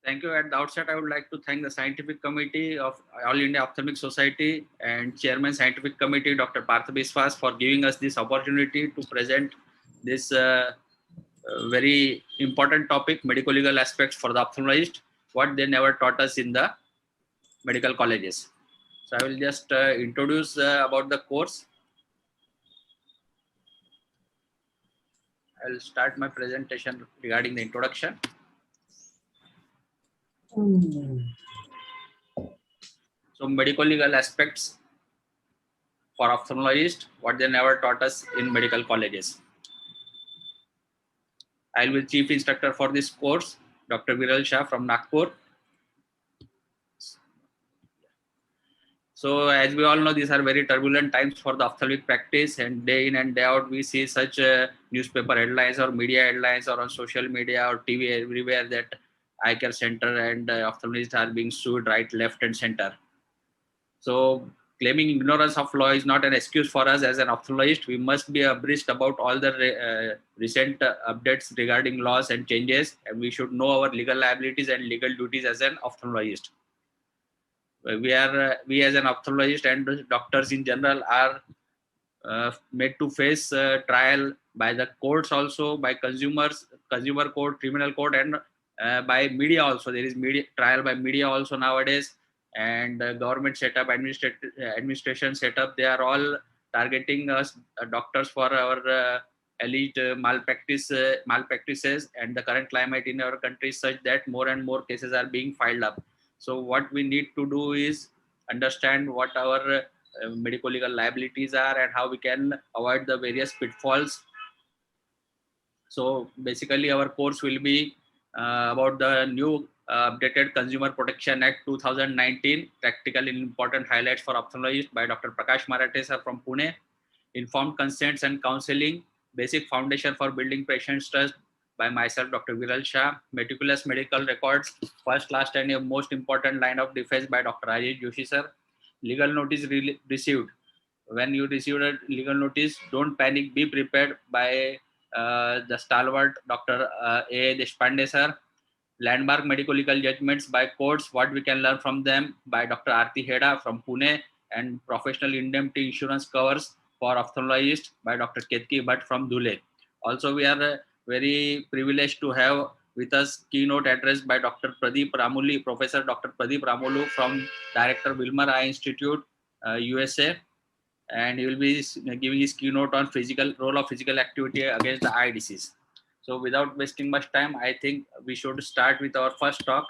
Thank you. At the outset, I would like to thank the Scientific Committee of All India Ophthalmic Society and Chairman Scientific Committee, Dr. Partha Biswas, for giving us this opportunity to present this very important topic, medical legal aspects for the ophthalmologist, what they never taught us in the medical colleges. So I will just introduce about the course. I will start my presentation regarding the introduction. So medical legal aspects for ophthalmologists, what they never taught us in medical colleges. I will be chief instructor for this course, Dr. Viral Shah from Nagpur. So as we all know, these are very turbulent times for the ophthalmic practice, and day in and day out, we see such newspaper headlines or media headlines or on social media or TV everywhere that eye care center and ophthalmologists are being sued right, left and center. So claiming ignorance of law is not an excuse for us as an ophthalmologist. We must be abreast about all the recent updates regarding laws and changes, and we should know our legal liabilities and legal duties as an ophthalmologist. We as an ophthalmologist and doctors in general are made to face trial by the courts, also by consumer court, criminal court, and by media also. There is media trial by media also nowadays, and government setup, administration setup. They are all targeting us doctors for our elite malpractices, and the current climate in our country is such that more and more cases are being filed up. So what we need to do is understand what our medical legal liabilities are and how we can avoid the various pitfalls. So basically our course will be about the new updated Consumer Protection Act 2019, practical and important highlights for ophthalmologists by Dr. Prakash Marathe sir from Pune, informed consents and counseling, basic foundation for building patient's trust by myself, Dr. Viral Shah, meticulous medical records, first, last, and a most important line of defense by Dr. Rajesh Joshi sir, legal notice received. When you receive a legal notice, don't panic, be prepared by the stalwart Dr. A. Deshpande sir, landmark medical legal judgments by courts, what we can learn from them by Dr. Aarti Heda from Pune, and professional indemnity insurance covers for ophthalmologists by Dr. Ketki Bhatt from Dhule. Also, we are very privileged to have with us keynote address by Dr. Pradeep Ramuli, Professor Dr. Pradeep Ramulu from Director Wilmer Eye Institute, USA, and he will be giving his keynote on role of physical activity against the eye disease. So without wasting much time, I think we should start with our first talk.